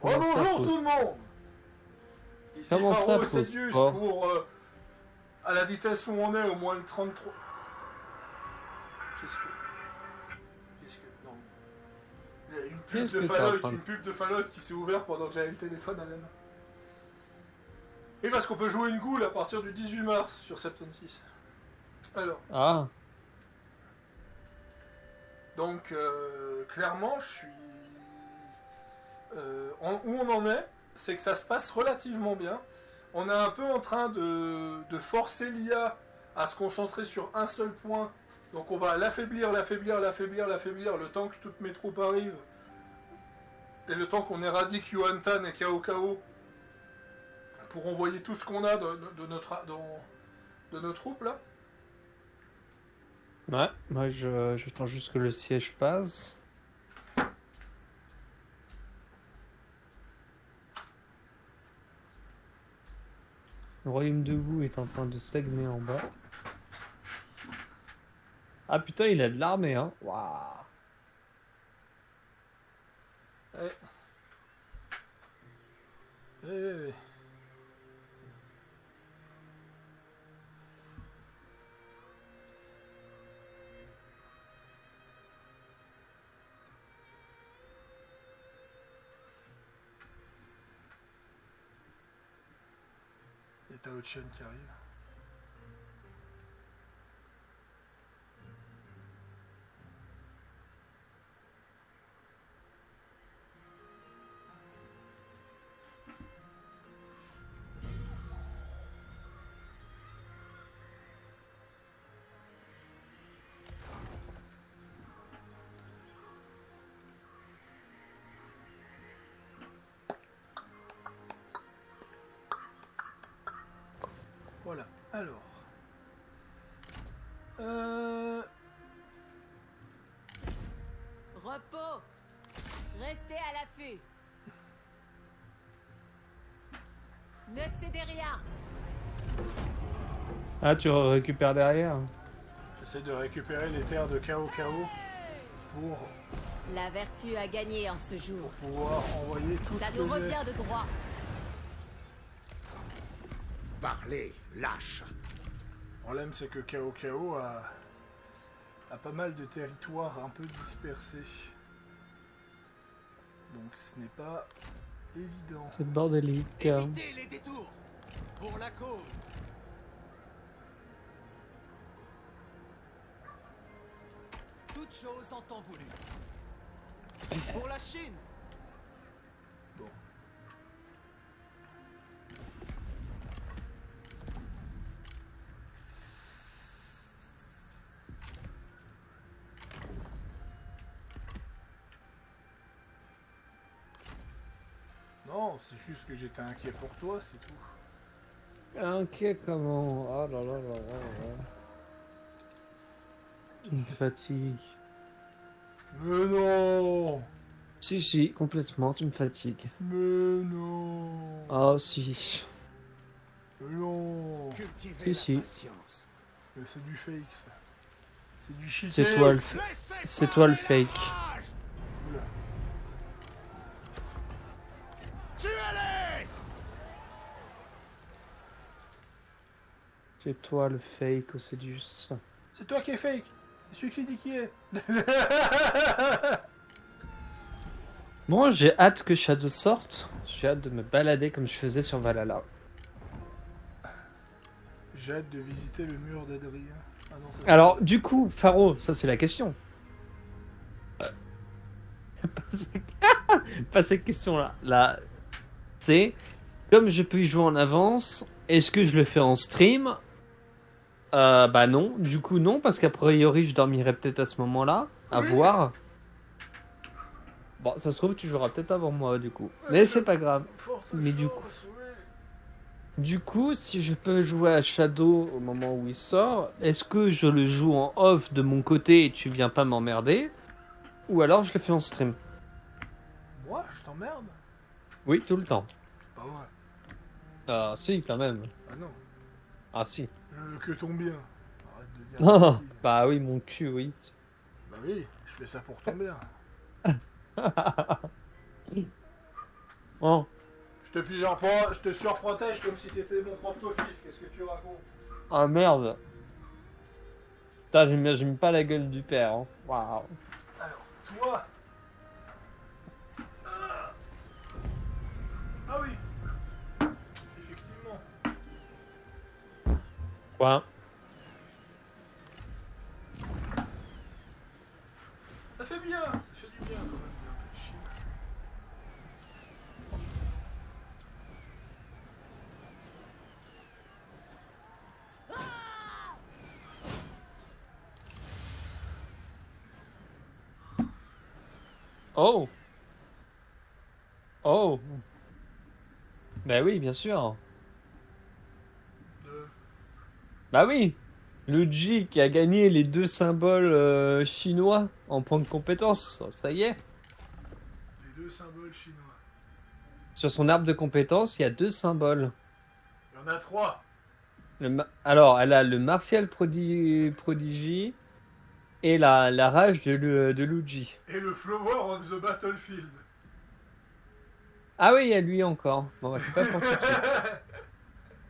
Comment ça, Bonjour pause tout le monde. Ici Comment ça, Faro pause Sédius pas pour, à la vitesse où on est, au moins le 33... Qu'est-ce que... Non. Il y a Qu'est-ce que t'es en train de... une pub de Fallout qui s'est ouverte pendant que j'avais le téléphone à la main. Et parce qu'on peut jouer une goule à partir du 18 mars sur Septon 6. Alors, Ah, donc, clairement, je suis... où on en est, c'est que ça se passe relativement bien. On est un peu en train de forcer l'IA à se concentrer sur un seul point. Donc on va l'affaiblir le temps que toutes mes troupes arrivent. Et le temps qu'on éradique Yuan-Tan et Cao Cao pour envoyer tout ce qu'on a de nos troupes là. ouais, moi j'attends juste que le siège passe. Le royaume de Wu est en train de stagner en bas. Ah putain, il a de l'armée, hein. Waouh. Ouais. Ouais. Et Tao Chen qui arrive. Voilà, alors. Repos. Restez à l'affût. Ne cédez rien. Ah, tu récupères derrière. J'essaie de récupérer les terres de Cao Cao pour La vertu a gagné en ce jour. pouvoir envoyer tout Ça ce nous que j'ai. revient de droit. Parlez, lâche. Le problème, c'est que Cao Cao a pas mal de territoires un peu dispersés. Donc ce n'est pas évident. C'est bordélique. Évitez les détours. Pour la cause. Toute chose en temps voulu. Pour la Chine. Bon. Non, c'est juste que j'étais inquiet pour toi, c'est tout. Inquiet comment? Oh là là là là là. Il me fatigue. Mais non! Si, complètement, tu me fatigues. Mais non! Oh si. Mais non! Cultivez Si. la patience. Mais c'est du fake, ça. C'est du shit. C'est toi le c'est toi le fake. Oula. Tuez-les! C'est toi le fake, Océdius. C'est toi qui es fake! C'est celui qui dit qui est! Bon, j'ai hâte que Shadow sorte. J'ai hâte de me balader comme je faisais sur Valhalla. J'ai hâte de visiter le mur d'Adrien. Ah non, ça, c'est Alors, du coup, Faro, ça c'est la question. Pas cette question-là. Là, c'est comme je peux y jouer en avance, est-ce que je le fais en stream? Bah non. Du coup, non, parce qu'a priori, je dormirai peut-être à ce moment-là. À Oui. voir. Bon, ça se trouve, tu joueras peut-être avant moi, du coup. Mais c'est pas grave. forte Mais du chance, oui. Du coup, si je peux jouer à Shadow au moment où il sort, est-ce que je le joue en off de mon côté et tu viens pas m'emmerder? Ou alors je le fais en stream? Moi, je t'emmerde? Oui, tout le temps. Pas vrai. Ah, si, quand même. Ah non. Ah, si. Je veux que ton bien. Arrête de dire. Ah, des bêtises. bah oui, mon cul, oui. Bah oui, je fais ça pour ton bien. Oh. Je te surprotège comme si t'étais mon propre fils. Qu'est-ce que tu racontes? Ah merde. Putain, j'aime pas la gueule du père. Hein. Waouh. Alors, toi. Ah oui. Effectivement. Quoi? Ça fait bien. Ça fait du bien quand même. Un peu de Chine. Oh. Oh. Bah oui, bien sûr. De- Bah oui. Le G qui a gagné les 2 symboles chinois en point de compétence. Ça y est. Les deux symboles chinois. Sur son arbre de compétences, il y a 2 symboles. Il y en a trois. Alors, elle a le martial prodigy et la rage de Luigi. Et le Flower on the Battlefield. Ah oui, il y a lui encore. Bon, bah, c'est pas pour tout de suite.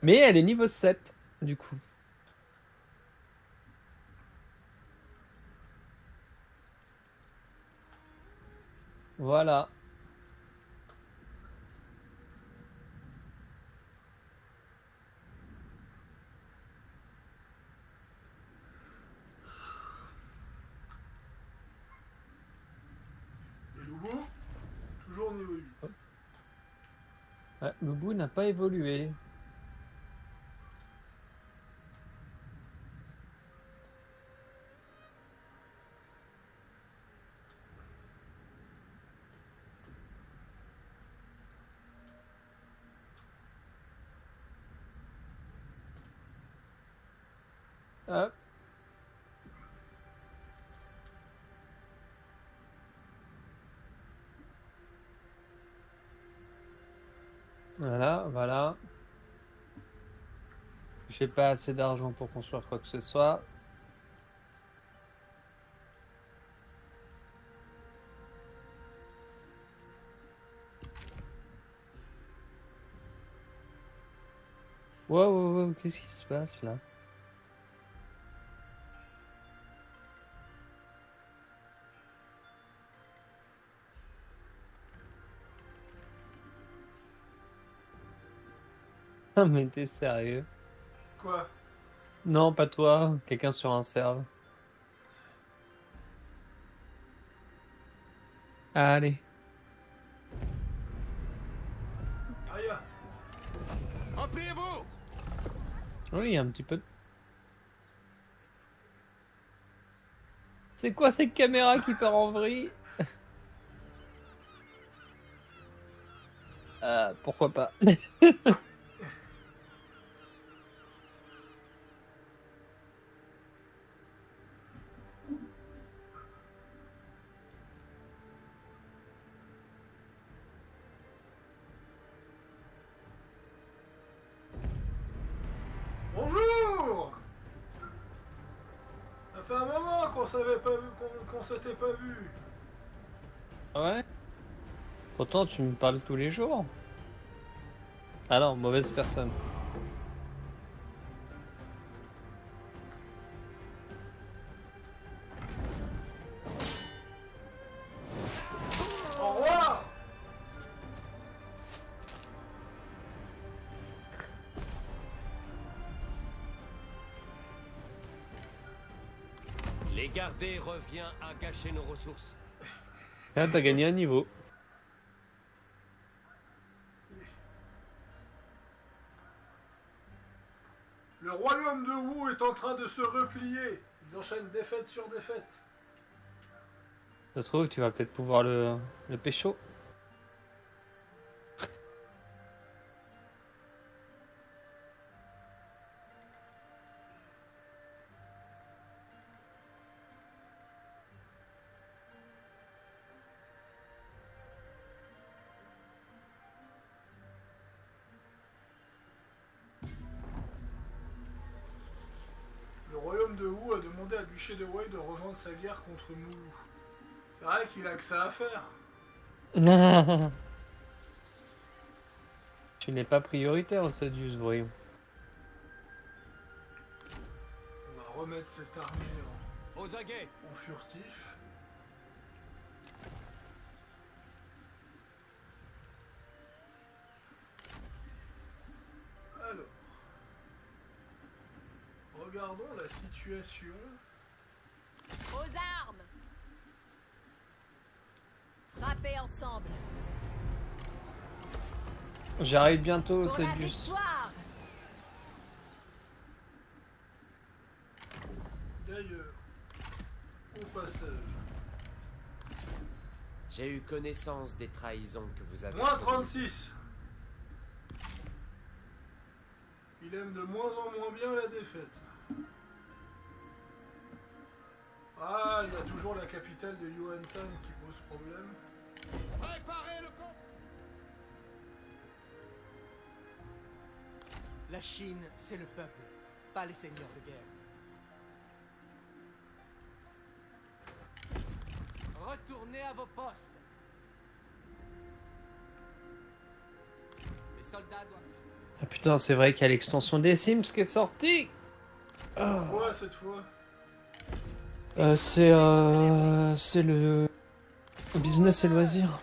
Mais elle est niveau 7, du coup. Voilà. Et Loubou, toujours niveau 8. Ouais, Loubou n'a pas évolué. Hop. Voilà, voilà. J'ai pas assez d'argent pour construire quoi que ce soit. Wow, wow, wow, qu'est-ce qui se passe là? Ah, mais t'es sérieux? Quoi? Non, pas toi. Quelqu'un sur un serve. Allez. Aïe. Repliez-vous! Oui, il y a un petit peu. C'est quoi cette caméra qui part en vrille? Pourquoi pas? Bonjour. Ça fait un moment qu'on s'avait pas vu, qu'on s'était pas vu. Ouais. Pourtant, tu me parles tous les jours. Ah non, mauvaise personne. Au revoir. Les garder revient à gâcher nos ressources. Ah, t'as gagné un niveau. Le royaume de Wu est en train de se replier. Ils enchaînent défaite sur défaite. Ça se trouve, tu vas peut-être pouvoir le pécho. Le royaume de Wu a demandé à duché de Wei de rejoindre sa guerre contre Moulou. C'est vrai qu'il a que ça à faire. Tu n'es pas prioritaire, c'est juste voyons. On va remettre cette armée Aux aguets. en furtif. Alors, regardons la situation. Aux armes. Frappez ensemble. J'arrive bientôt, Pour c'est la juste. victoire. D'ailleurs, au passage, J'ai eu connaissance des trahisons que vous avez moins commises. 36. Il aime de moins en moins bien la défaite. Ah, il y a toujours la capitale de Yuan-Tan qui pose problème. Préparez le camp. La Chine, c'est le peuple, pas les seigneurs de guerre. Retournez à vos postes. Les soldats doivent... Ah putain, c'est vrai qu'il y a l'extension des Sims qui est sortie. Quoi cette fois? C'est le business et loisirs.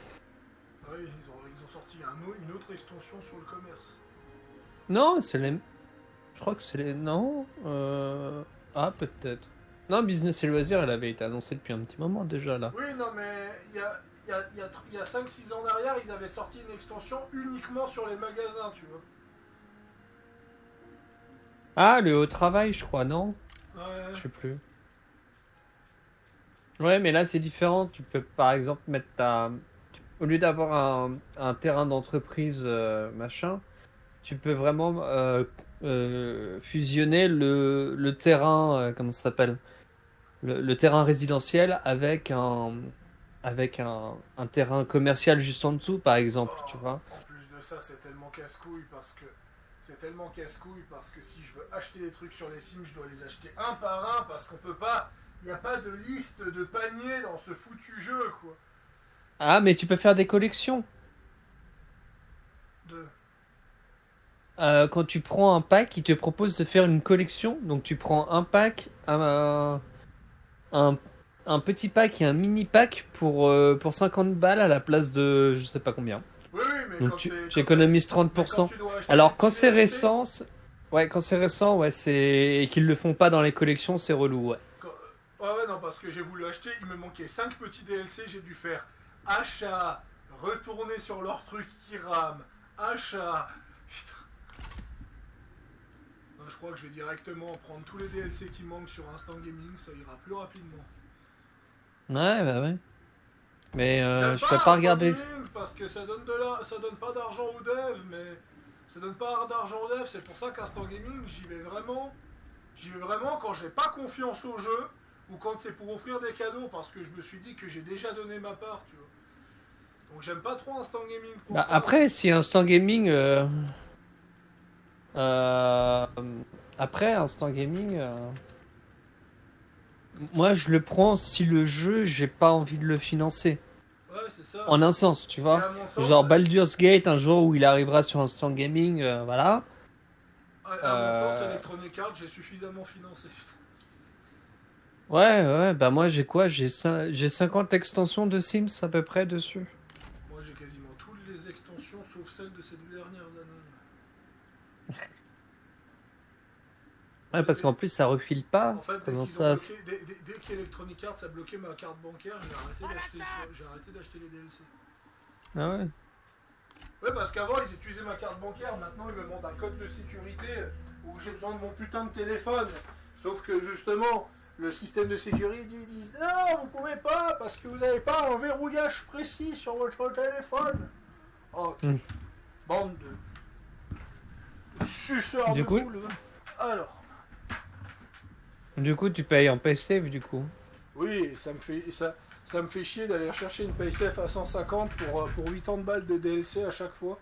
Ah oui, ils ont sorti une autre extension sur le commerce. Non, c'est les. Je crois que c'est les. Non. Ah peut-être. Non, business et loisirs, elle avait été annoncée depuis un petit moment déjà là. Oui, non, mais il y a 5-6 ans derrière, ils avaient sorti une extension uniquement sur les magasins, tu vois. Ah, le haut travail, je crois, non? Ouais. Je sais plus. Ouais, mais là c'est différent. Tu peux par exemple mettre au lieu d'avoir un terrain d'entreprise machin, tu peux vraiment fusionner le terrain, comment ça s'appelle? Le terrain résidentiel avec un terrain commercial juste en dessous, par exemple, tu vois. En plus de ça, c'est tellement casse-couille parce que si je veux acheter des trucs sur les Sims, je dois les acheter un par un parce qu'on peut pas. Il n'y a pas de liste de paniers dans ce foutu jeu, quoi. Ah, mais tu peux faire des collections. De... Quand tu prends un pack, il te propose de faire une collection. Donc tu prends un pack, un petit pack et un mini pack pour 50 balles à la place de je sais pas combien. Oui, oui, mais Donc quand tu quand économises mais quand 30%. tu dois acheter Alors des quand petits c'est DLC, récent, ouais, et qu'ils le font pas dans les collections, c'est relou, ouais. Ah ouais, non, parce que j'ai voulu acheter, il me manquait 5 petits DLC, j'ai dû faire achat, retourner sur leur truc qui rame, achat. Putain. Non, je crois que je vais directement prendre tous les DLC qui manquent sur Instant Gaming, ça ira plus rapidement. Ouais, bah ouais. Mais J'aime je peux pas Instant regarder. Gaming parce que ça donne pas d'argent aux devs, mais ça donne pas d'argent aux devs, c'est pour ça qu'Instant Gaming, j'y vais vraiment quand j'ai pas confiance au jeu ou quand c'est pour offrir des cadeaux parce que je me suis dit que j'ai déjà donné ma part, tu vois. Donc j'aime pas trop Instant Gaming pour Bah, ça. après, si Instant Gaming. Après, Instant Gaming. Moi, je le prends si le jeu, j'ai pas envie de le financer. Ouais, c'est ça. En un sens, tu Et vois. à mon sens, Genre Baldur's Gate, un jour où il arrivera sur Instant Gaming, voilà. à mon sens, Electronic Arts, j'ai suffisamment financé. Ouais, bah moi j'ai quoi? J'ai 50 extensions de Sims à peu près dessus. Moi, j'ai quasiment toutes les extensions sauf celles de ces 2 dernières années. Ouais, parce qu'en plus ça refile pas. En fait, dès Comment qu'ils ont ça? bloqué, dès qu'Electronic Arts a bloqué ma carte bancaire, j'ai arrêté d'acheter les DLC. Ah ouais. Ouais, parce qu'avant, ils utilisaient ma carte bancaire, maintenant ils me demandent un code de sécurité où j'ai besoin de mon putain de téléphone. Sauf que justement, le système de sécurité dit non, vous pouvez pas parce que vous n'avez pas un verrouillage précis sur votre téléphone. Ok. Bande de suceurs Du de coup- boules. Alors, Du coup, tu payes en PC du coup. oui, ça me fait chier d'aller chercher une PaySafe à 150 pour 80 balles de DLC à chaque fois.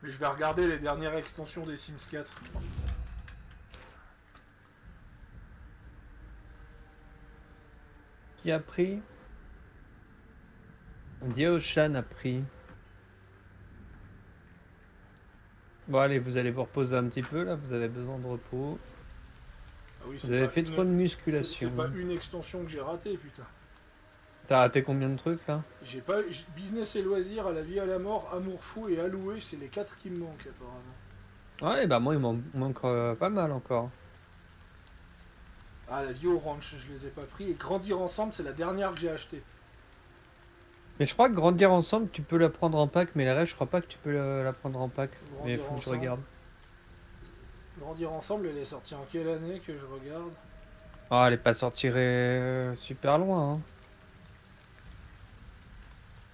Mais je vais regarder les dernières extensions des Sims 4. Qui a pris? Dioshan a pris. Bon allez, vous allez vous reposer un petit peu là, vous avez besoin de repos. Ah oui, Vous avez fait trop de C'est musculation. pas une extension que j'ai ratée, putain. T'as raté combien de trucs là? J'ai pas business et loisirs, à la vie, à la mort, amour fou et alloué, c'est les 4 qui me manquent apparemment. Ouais, bah moi il m'en manque pas mal encore. Ah, la vie au ranch, je les ai pas pris. Et grandir ensemble, c'est la dernière que j'ai achetée. Mais je crois que grandir ensemble, tu peux la prendre en pack, mais les restes, je crois pas que tu peux la prendre en pack. Mais Grandir faut que je ensemble. regarde. Grandir ensemble, elle est sortie en quelle année que je regarde? Ah, elle est pas sortie super loin. Hein.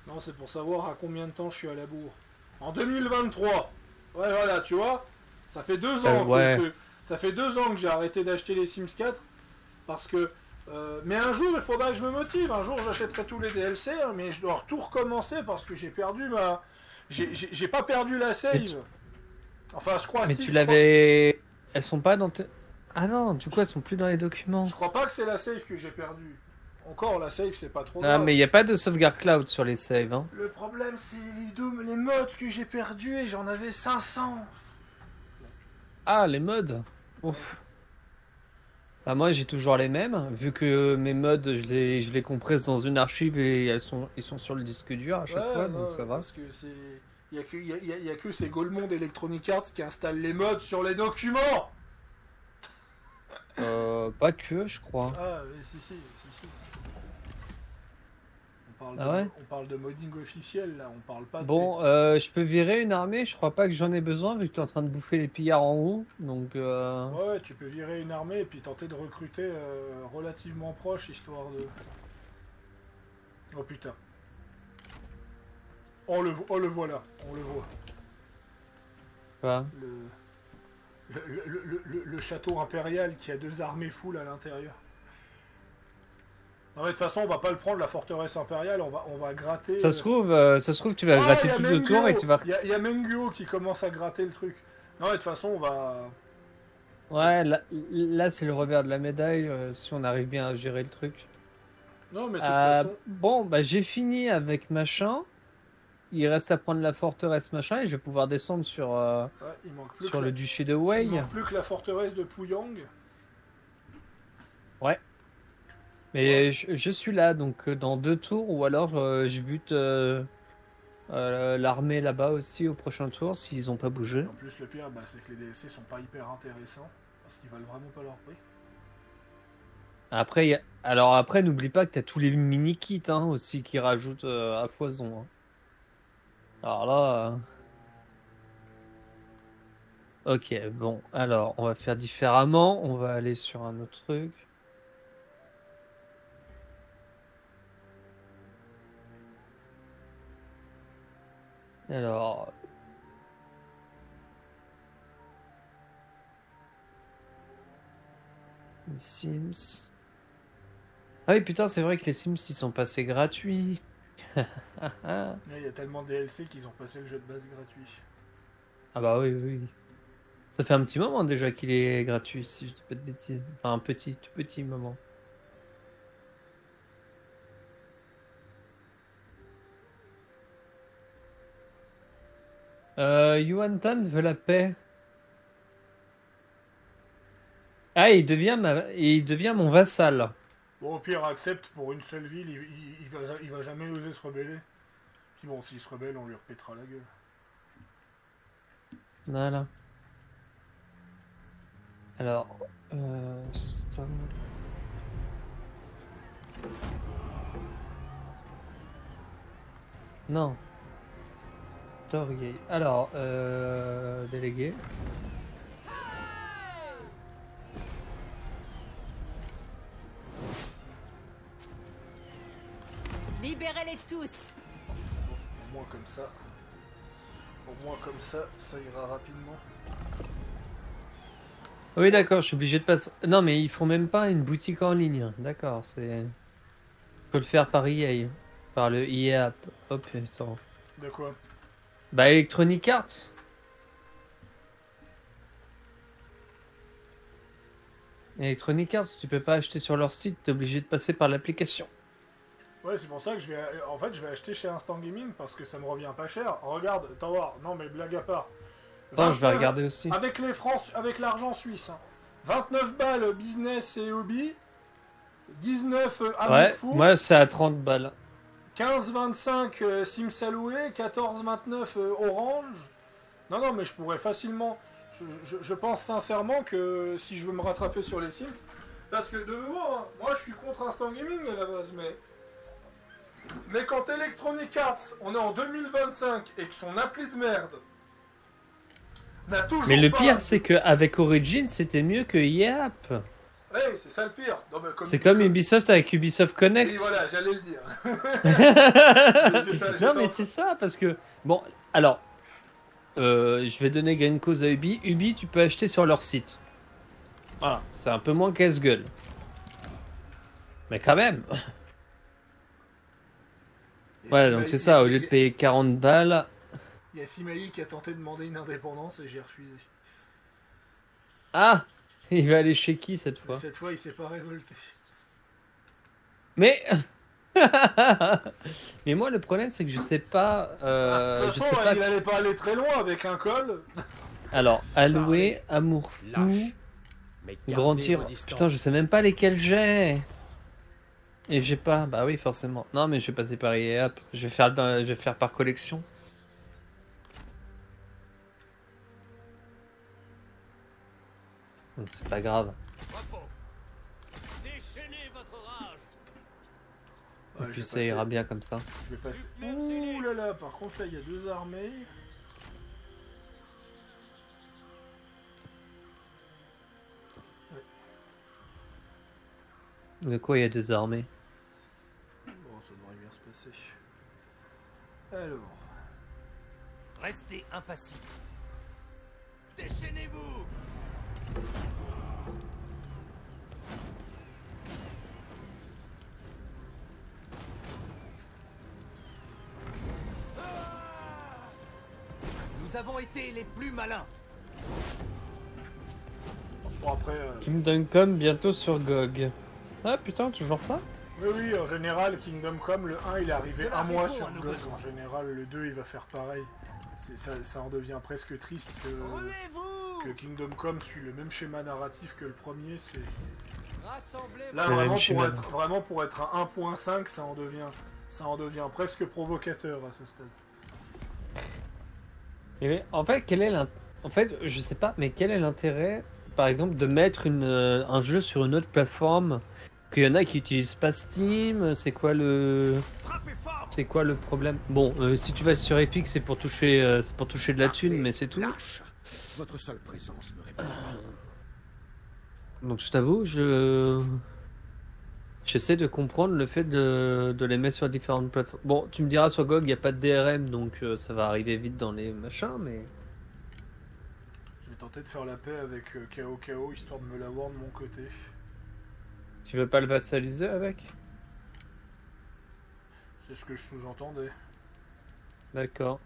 Non, c'est pour savoir à combien de temps je suis à la bourre. En 2023. Ouais, voilà, tu vois. Ça fait 2 ans ouais. ça fait 2 ans que j'ai arrêté d'acheter les Sims 4 parce que. Mais un jour, il faudra que je me motive. Un jour, j'achèterai tous les DLC, hein, mais je dois tout recommencer parce que j'ai perdu ma. J'ai pas perdu la save. Enfin, je crois. Mais si, tu je crois- l'avais. Elles sont pas dans tes. Ah non, du coup elles sont plus dans les documents. Je crois pas que c'est la save que j'ai perdue. Encore, la save, c'est pas trop Ah, grave. mais il y a pas de sauvegarde cloud sur les saves. Hein. Le problème, c'est les modes que j'ai perdus et j'en avais 500. Ah, les mods. Ouf. Bah moi j'ai toujours les mêmes, vu que mes mods je les compresse dans une archive et ils sont sur le disque dur à chaque fois, donc ça va. Parce que c'est. Il y a que ces Golemond Electronic Arts qui installent les modes sur les documents. Pas que, je crois. Ah, oui, si. Ah ouais On parle de modding officiel, là. On parle pas de... Bon, je peux virer une armée, je crois pas que j'en ai besoin, vu que tu es en train de bouffer les pillards en haut, donc... Ouais, tu peux virer une armée et puis tenter de recruter relativement proche, histoire de... Oh putain. Oh le voilà, on le voit. Quoi Le château impérial qui a 2 armées full à l'intérieur. Non mais de toute façon on va pas le prendre la forteresse impériale, on va gratter... ça se trouve tu vas Ah, gratter y a tout le tour et tu vas... Il y a Menguo qui commence à gratter le truc. Non mais de toute façon on va... Ouais, là c'est le revers de la médaille, si on arrive bien à gérer le truc. Non mais de toute façon... Bon, bah j'ai fini avec machin, il reste à prendre la forteresse machin et je vais pouvoir descendre sur, Ouais, il manque plus sur que le la- duché de il Wei. manque plus que la forteresse de Puyang. Ouais. Mais je suis là, donc dans 2 tours, ou alors je bute l'armée là-bas aussi au prochain tour, s'ils ont pas bougé. En plus le pire c'est que les DLC sont pas hyper intéressants, parce qu'ils valent vraiment pas leur prix. Après, alors après, n'oublie pas que t'as tous les mini-kits hein, aussi qui rajoutent à foison. Hein. Alors là... Ok, bon, alors on va faire différemment, on va aller sur un autre truc. Alors... Les Sims... Ah oui, putain, c'est vrai que les Sims, ils sont passés gratuits. Là, il y a tellement de DLC qu'ils ont passé le jeu de base gratuit. Ah bah oui, oui. Ça fait un petit moment déjà qu'il est gratuit, si je dis pas de bêtises. Enfin, un petit, tout petit moment. Yuan Tan veut la paix. Ah, il devient mon vassal. Bon, au pire, accepte pour une seule ville, il va jamais oser se rebeller. Puis bon, s'il se rebelle, on lui repétera la gueule. Voilà. Alors, Stone. Non. Torgay. Alors, délégué. Libérez-les tous. Au moins comme ça, ça ira rapidement. Oui, d'accord, je suis obligé de passer. Non, mais ils font même pas une boutique en ligne. D'accord, c'est. Faut le faire par EA. Par le EA App. Oh putain. De quoi? Bah, Electronic Arts. Electronic Arts, tu peux pas acheter sur leur site, t'es obligé de passer par l'application. Ouais, c'est pour ça que je vais acheter chez Instant Gaming parce que ça me revient pas cher. Regarde, t'as voir, non mais blague à part. Attends, je vais 29 regarder aussi. avec l'argent suisse. Hein. 29 balles business et hobby. 19 amour Ouais, fou. moi c'est à 30 balles. 15,25 Sims alloués. 14,29 Orange. Non, mais je pourrais facilement. Je pense sincèrement que si je veux me rattraper sur les Sims. Parce que de nouveau, hein, moi je suis contre Instant Gaming à la base, mais quand Electronic Arts, on est en 2025 et que son appli de merde n'a toujours Mais le pas... pire, c'est qu'avec Origin, c'était mieux que Yap. Ouais, c'est ça le pire. Non, mais C'est comme Ubisoft avec Ubisoft Connect. Oui, voilà, j'allais le dire. Non, mais c'est ça, parce que... Bon, alors, je vais donner gain de cause à Ubi. Ubi, tu peux acheter sur leur site. Voilà, c'est un peu moins casse-gueule. Mais quand même. Ouais, donc c'est ça, au lieu de payer 40 balles... Il y a Simaï qui a tenté de demander une indépendance et j'ai refusé. Ah, il va aller chez qui cette fois? Mais cette fois, il s'est pas révolté. Mais... Mais moi, le problème, c'est que je sais pas... De toute je façon, sais pas... il allait pas aller très loin avec un col. Alors, allouer, amour fou, Lâche. Mais gardez grandir... vos distances. Putain, je sais même pas lesquels j'ai. Et j'ai pas... Bah oui, forcément. Non, mais je vais passer par EAP. Je vais faire par collection. Donc, c'est pas grave. Repos. Déchaînez votre rage. Et puis ça ira bien comme ça. Je vais passer. Ouh là là, par contre, là, il y a deux armées. De quoi il y a deux armées? Bon, ça devrait bien se passer. Alors. Restez impassible. Déchaînez-vous. Nous avons été les plus malins. Bon, après. Kingdom Come bientôt sur GOG. Ah putain, toujours pas? Oui, en général, Kingdom Come, le 1 il est arrivé Cela un mois répond sur à nos GOG. besoins. En général, le 2 il va faire pareil. Ça en devient presque triste Ruez-vous. que Kingdom Come suit le même schéma narratif que le premier. C'est Rassemblez là Le vraiment même schéma. vraiment pour être à 1.5, ça en devient presque provocateur à ce stade. Et en fait, en fait, je sais pas, mais quel est l'intérêt, par exemple, de mettre un jeu sur une autre plateforme? Qu'il y en a qui utilisent pas Steam, c'est quoi le problème? Bon, si tu vas sur Epic, c'est pour toucher de la thune, mais c'est tout. Lâche. Votre seule présence me répond. Donc je t'avoue, j'essaie de comprendre le fait de les mettre sur différentes plateformes. Bon, tu me diras sur GOG, il n'y a pas de DRM, donc ça va arriver vite dans les machins, mais... Je vais tenter de faire la paix avec KO histoire de me l'avoir de mon côté. Tu veux pas le vassaliser avec? C'est ce que je sous-entendais. D'accord.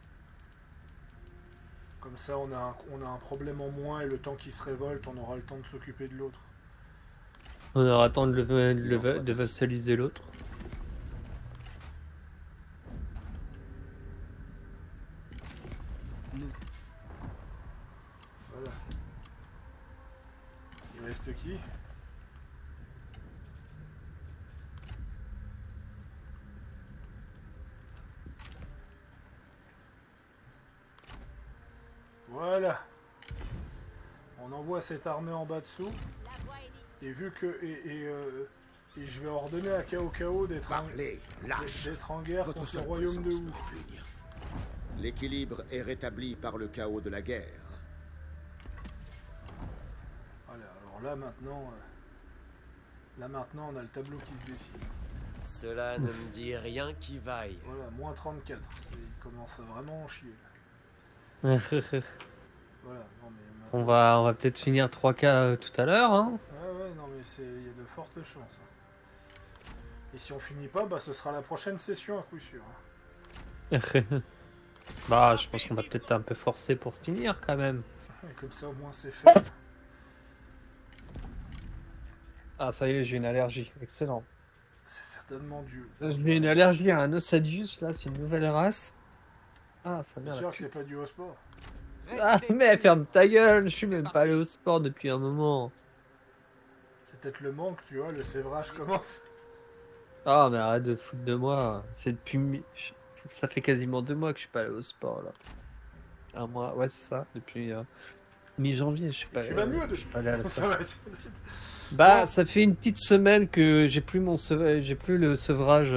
Comme ça, on a un problème en moins et le temps qu'il se révolte, on aura le temps de s'occuper de l'autre. On aura le temps de vassaliser l'autre. Voilà. Il reste qui? Voilà. On envoie cette armée en bas dessous. Et vu que et je vais ordonner à KO d'être Parlez, lâche. en guerre Votre contre le seule royaume de présence Wu. me répugne. L'équilibre est rétabli par le chaos de la guerre. Voilà, alors là maintenant on a le tableau qui se dessine. Cela ne me dit rien qui vaille. Voilà, moins 34. Il commence à vraiment en chier. Là. Voilà, non mais... On va peut-être finir 3K tout à l'heure, hein. Ouais, non mais il y a de fortes chances. Et si on finit pas, bah ce sera la prochaine session à coup sûr. Bah, je pense qu'on va peut-être un peu forcer pour finir quand même. Et comme ça au moins c'est fait. Ah, ça y est, j'ai une allergie. Excellent. C'est certainement du. J'ai une allergie à un Ossadius, là, c'est une nouvelle race. Ah, ça Bien merde. sûr que c'est pas du haut sport. Ah, mais ferme ta gueule, je suis même pas allé au sport depuis un moment. C'est peut-être le manque, tu vois, le sévrage commence. Ah, mais arrête de foutre de moi. C'est depuis. Ça fait quasiment 2 mois que je suis pas allé au sport, là. Un mois, ouais, c'est ça. Depuis mi-janvier, je suis pas Tu vas mieux je suis pas allé à la Ça salle. va. Bah, Bon. ça fait une petite semaine que j'ai plus j'ai plus le sevrage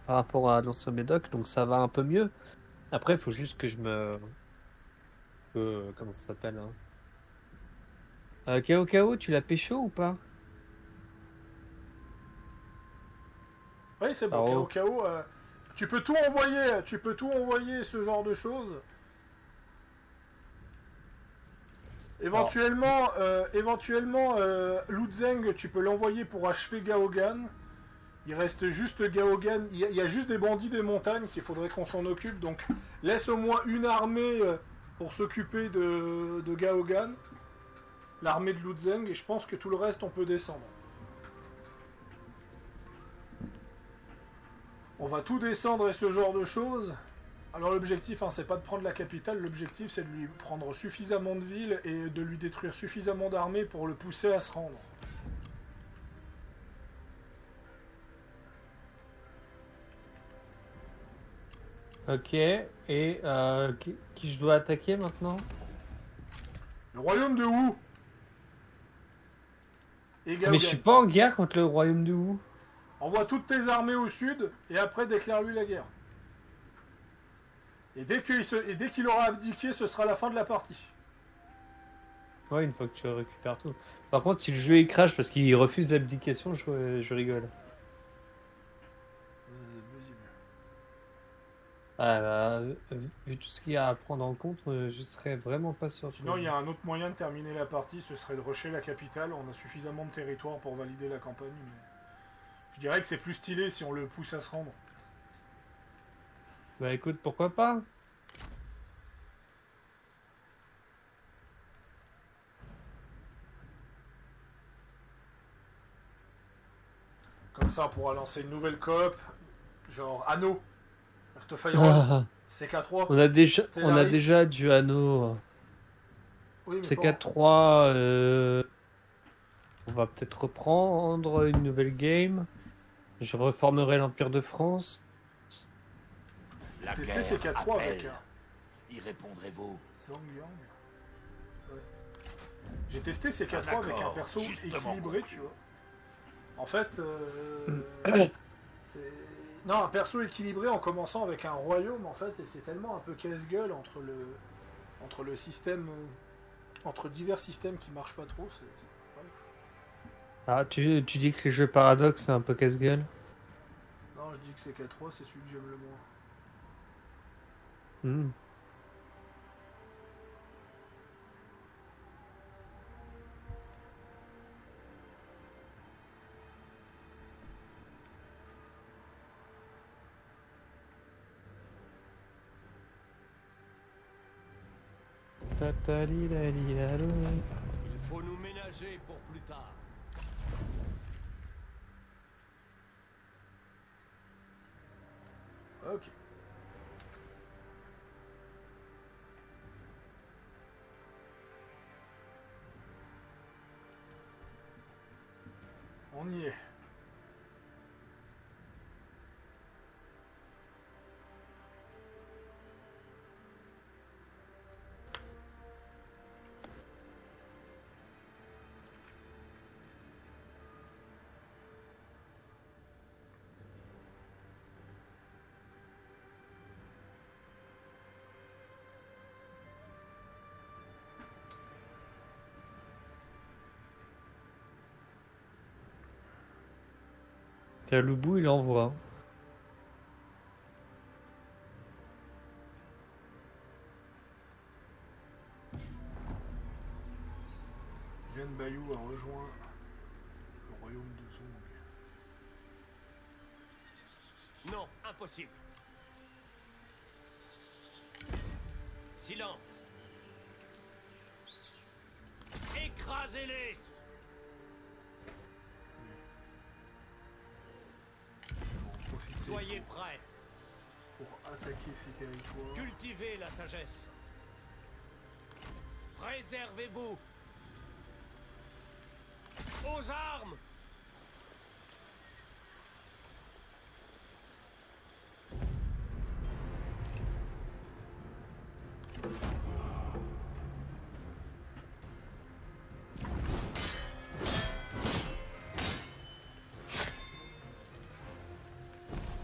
par rapport à l'ancien médoc, donc ça va un peu mieux. Après, il faut juste que je me. Comment ça s'appelle, hein? Kao, tu l'as pécho ou pas? Oui, c'est bon. Alors, Au cas où, tu peux tout envoyer. Tu peux tout envoyer ce genre de choses. Éventuellement, Lu Zheng, tu peux l'envoyer pour achever Gaogan. Il reste juste Gaogan. Il y a juste des bandits des montagnes qu'il faudrait qu'on s'en occupe. Donc, laisse au moins une armée pour s'occuper de Gaogan. L'armée de Lu Zheng. Et je pense que tout le reste, on peut descendre. On va tout descendre et ce genre de choses. Alors l'objectif, hein, c'est pas de prendre la capitale, l'objectif c'est de lui prendre suffisamment de villes et de lui détruire suffisamment d'armées pour le pousser à se rendre. ok, et qui je dois attaquer maintenant? Le royaume de Wu et Gaogan. Mais je suis pas en guerre contre le royaume de Wu. Envoie toutes tes armées au sud et après déclare-lui la guerre. Et dès qu'il aura abdiqué, ce sera la fin de la partie. Ouais, une fois que tu récupères tout. Par contre, si le jeu il crash parce qu'il refuse l'abdication, je rigole. Ah, bah, vu tout ce qu'il y a à prendre en compte, je serais vraiment pas sûr. Sinon, il y a un autre moyen de terminer la partie, ce serait de rusher la capitale. On a suffisamment de territoire pour valider la campagne. Mais je dirais que c'est plus stylé si on le pousse à se rendre. Bah écoute, pourquoi pas? Comme ça, on pourra lancer une nouvelle coop, genre Anno, Earth of Iron, CK3. On a Stellaris. déjà du anneau. Oui, mais CK3, on va peut-être reprendre une nouvelle game. Je reformerai l'Empire de France. J'ai testé CK3 avec un Y répondrez-vous? Zangyang. Ouais. J'ai testé CK3 avec un d'accord, perso justement équilibré, compris. tu vois. En fait, c'est... Non, un perso équilibré en commençant avec un royaume, en fait, et c'est tellement un peu casse-gueule entre le système... entre divers systèmes qui marchent pas trop, c'est pas ouf. Ah, tu dis que les jeux Paradox c'est un peu casse-gueule? Non, je dis que CK3, c'est celui que j'aime le moins. Hmm. Tatalilalialo. Il faut nous ménager pour plus tard. Ok. On y est. T'as Loubou, il envoie. Yuan Bayou a rejoint le royaume de Zong. Non, impossible. Silence. Écrasez-les. Soyez prêts. pour attaquer ces territoires. Cultivez la sagesse. Préservez-vous. Aux armes.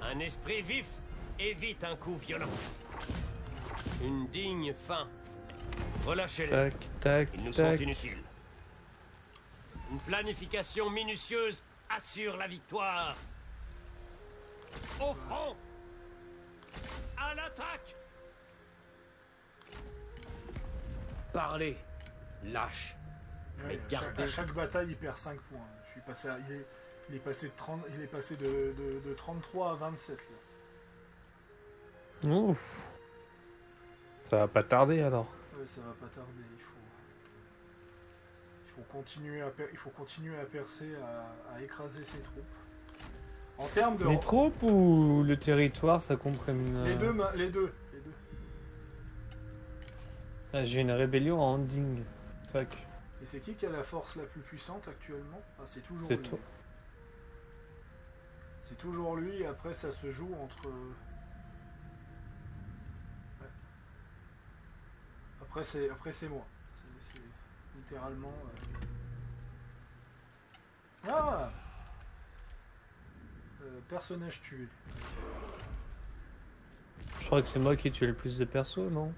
Un esprit vif évite un coup violent. Une digne fin. Relâchez-les. Tac, tac, Ils nous sont tac. inutiles. Une planification minutieuse assure la victoire. Au front. À l'attaque. Parlez. Lâche. Ouais, Mais à chaque bataille, il perd 5 points. Je suis passé il est passé de 30, il est passé de 33 à 27 là. Ouf. Ça va pas tarder alors. Ouais, ça va pas tarder. Il faut continuer à percer, à écraser ses troupes. En termes de Les troupes ou le territoire, ça comprenne. les deux. Ah, j'ai une rébellion en ending. Fuck. Et c'est qui a la force la plus puissante actuellement? Ah, c'est toujours C'est lui. toi. C'est toujours lui, et après ça se joue entre... Ouais. Après c'est moi. C'est littéralement... Ah personnage tué. Je crois que c'est moi qui tue le plus de persos, non?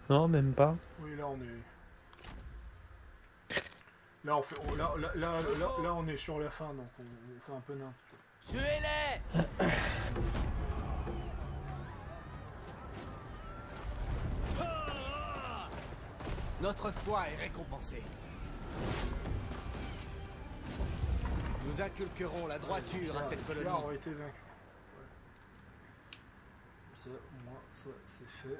Non, même pas. Oui, là on est... Là on est sur la fin, donc on fait un peu n'importe. Tuez-les! Notre foi est récompensée. Nous inculquerons la droiture à cette Les colonie. ont été vaincus. Ouais. Ça, au moins, ça c'est fait.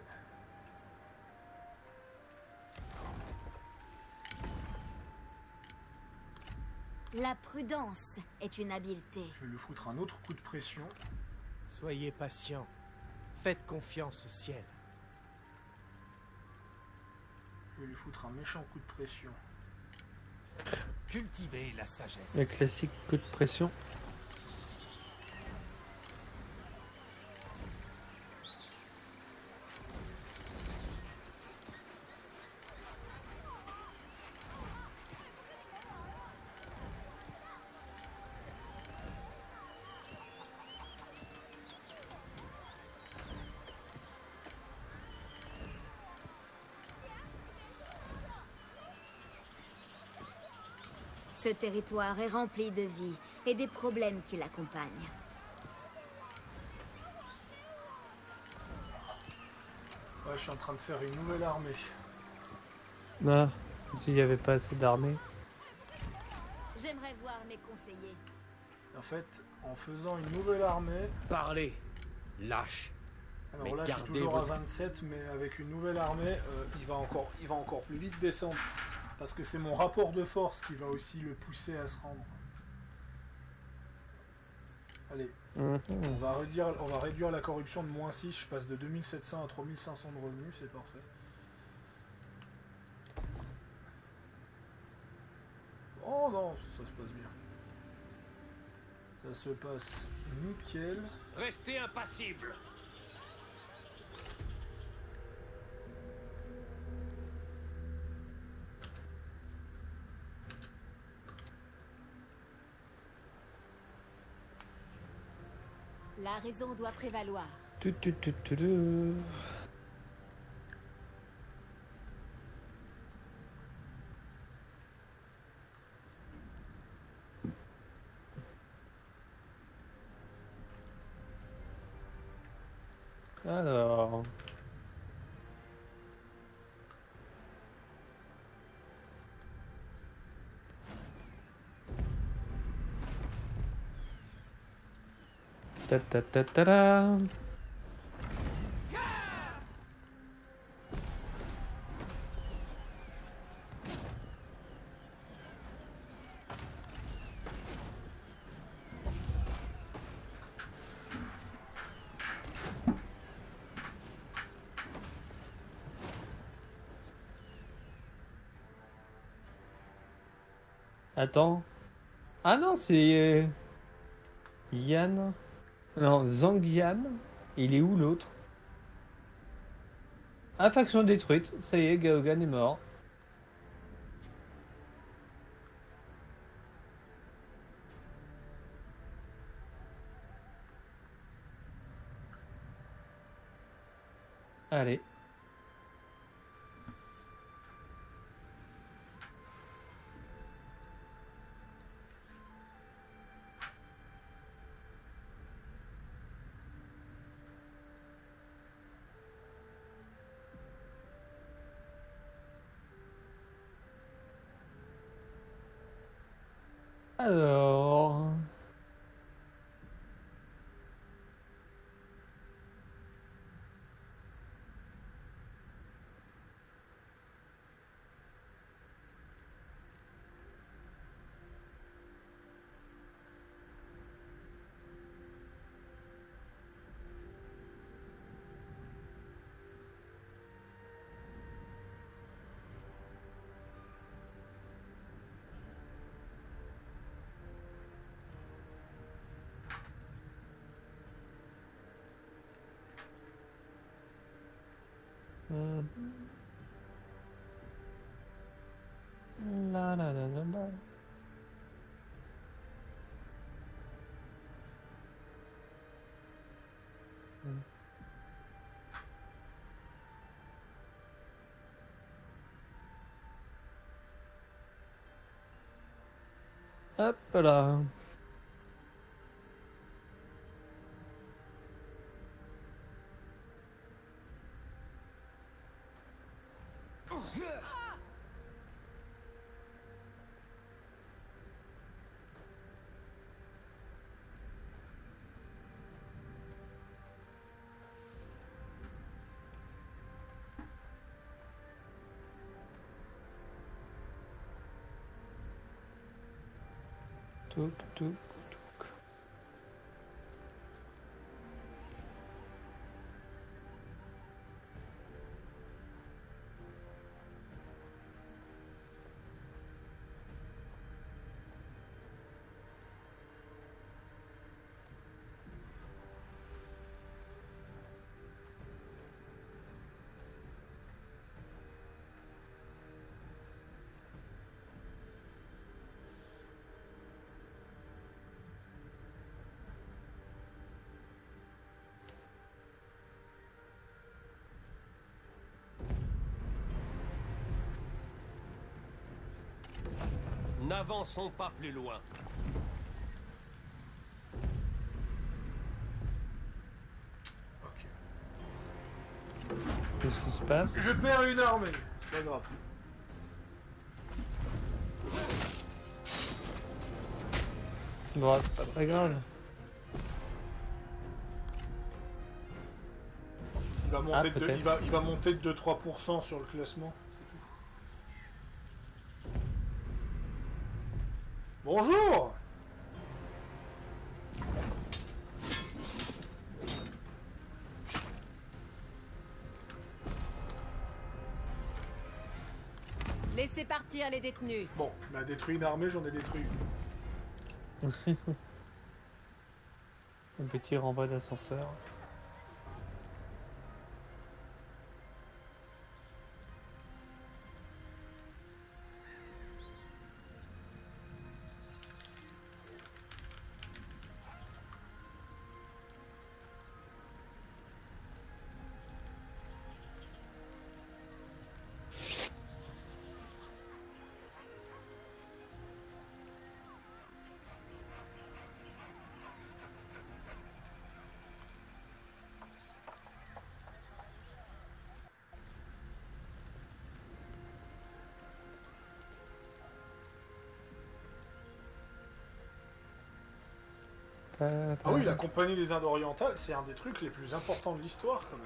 La prudence est une habileté. Je vais lui foutre un autre coup de pression. Soyez patients. Faites confiance au ciel. Je vais lui foutre un méchant coup de pression. Cultivez la sagesse. Le classique coup de pression. Ce territoire est rempli de vie et des problèmes qui l'accompagnent. Ouais, je suis en train de faire une nouvelle armée. Ah, s'il n'y avait pas assez d'armée. J'aimerais voir mes conseillers. En fait, en faisant une nouvelle armée... Parlez. Lâche. Alors Mais là, je suis gardez toujours à votre- 27, mais avec une nouvelle armée, il va encore plus vite descendre. Parce que c'est mon rapport de force qui va aussi le pousser à se rendre. Allez, Mhm. on va réduire la corruption de -6. Je passe de 2700 à 3500 de revenus, c'est parfait. Oh non, ça se passe bien. Ça se passe nickel. Restez impassible. La raison doit prévaloir. Tu, tu, tu, tu, tu. Alors... Ta ta ta ta ta. Attends. Ah non, c'est... Yann... Non, Zhang Yan. Il est où l'autre? Ah, faction détruite. Ça y est, Gaogan est mort. Allez. Alors... La la la la la. Hop là. Touk, touk, touk. N'avançons pas plus loin. Ok. Qu'est-ce qui se passe? Je perds une armée. Pas grave. Bon, c'est pas très grave. Il va monter, Ah, peut-être. il va monter de 2-3% sur le classement. Bonjour. Laissez partir les détenus. Bon, il a détruit une armée, j'en ai détruit une. Un petit renvoi d'ascenseur. Ah oui, la Compagnie des Indes orientales, c'est un des trucs les plus importants de l'histoire, quand même.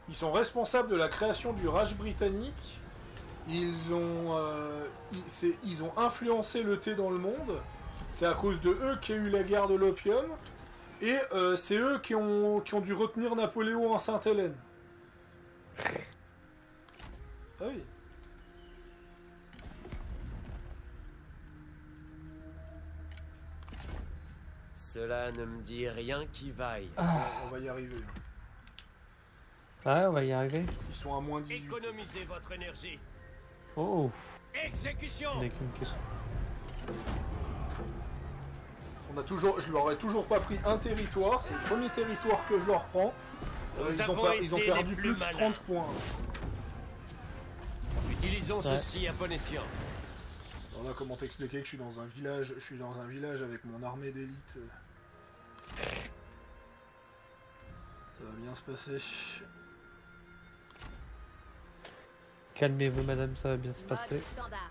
Ils sont responsables de la création du Raj britannique. Ils ont influencé le thé dans le monde. C'est à cause de eux qu'il y a eu la guerre de l'opium. Et c'est eux qui ont dû retenir Napoléon en Sainte-Hélène. Ah oui. Cela ne me dit rien qui vaille. On va y arriver. Ouais, on va y arriver. Ils sont à moins 18. Économisez votre énergie. Oh, Exécution. avec une question. Je leur ai toujours pas pris un territoire. C'est le premier territoire que je leur prends. Nous Ils avons ont été perdu les plus de malins. 30 points. Utilisons ceci à bon escient. Alors là, comment t'expliquer que je suis dans un village avec mon armée d'élite. Ça va bien se passer. Calmez-vous, madame, ça va bien se Mode passer. standard.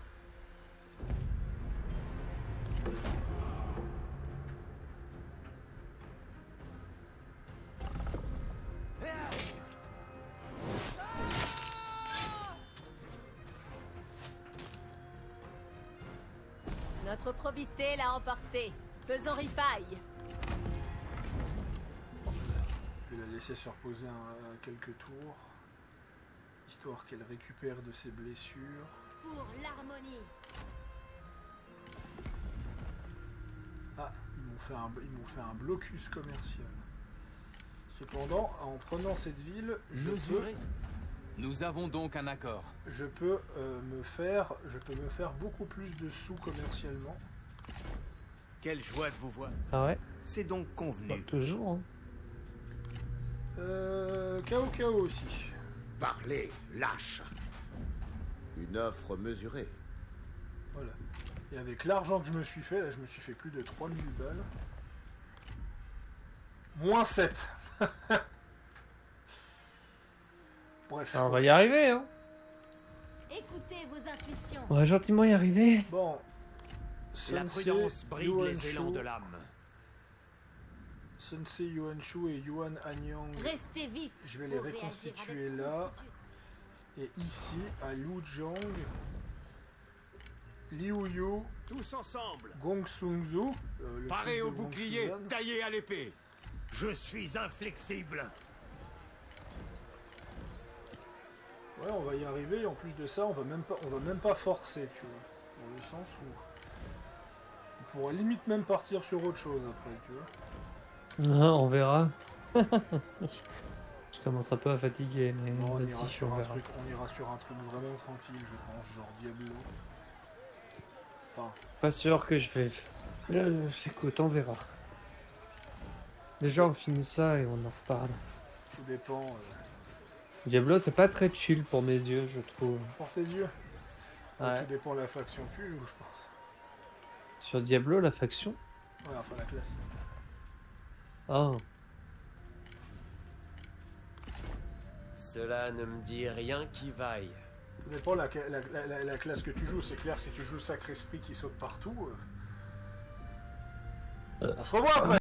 Notre probité l'a emporté. Faisons ripaille. Je vais la laisser se reposer quelques tours. Histoire qu'elle récupère de ses blessures. Pour l'harmonie. Ah, ils m'ont fait un blocus commercial. Cependant, en prenant cette ville, Nous avons donc un accord. je peux me faire beaucoup plus de sous commercialement. Quelle joie de vous voir. Ah ouais, C'est donc bah, convenu. toujours. Hein. KO aussi. Parlez, lâche. Une offre mesurée. Voilà. Et avec l'argent que je me suis fait, là je me suis fait plus de 3000 balles. Moins 7. Bref. Alors, on va y arriver, hein. Écoutez vos intuitions. On va gentiment y arriver. Bon. La Sensei, prudence bride les élans Yuanshu, de l'âme. Sensei Yuanshu et Yuan Anyang. Restez vifs. Je vais les pour réagir reconstituer avec là. promptitude. Et ici, à Luzhang, Liu Yu, Tous ensemble. Gong Sun-Zu, le fils Parez de au Gong bouclier, Suzan. taillez à l'épée. Je suis inflexible. Ouais, on va y arriver. En plus de ça, on va même pas forcer, tu vois. Dans le sens où on pourrait limite même partir sur autre chose après, tu vois. Ah, on verra. Je commence un peu à fatiguer, mais Bon, on vas-y, ira sur on un verra. truc vraiment tranquille, je pense, genre Diablo. Enfin, Pas sûr que je vais. Écoute, on verra. Déjà, on finit ça et on en reparle. tout dépend. Diablo, c'est pas très chill pour mes yeux, je trouve. Pour tes yeux. Ouais. Tout dépend de la faction que tu joues, je pense. Sur Diablo, la faction. Ouais, enfin la classe. Oh. Cela ne me dit rien qui vaille. Tout dépend la classe que tu joues. C'est clair, si tu joues Sacré Esprit qui saute partout. On se revoit après!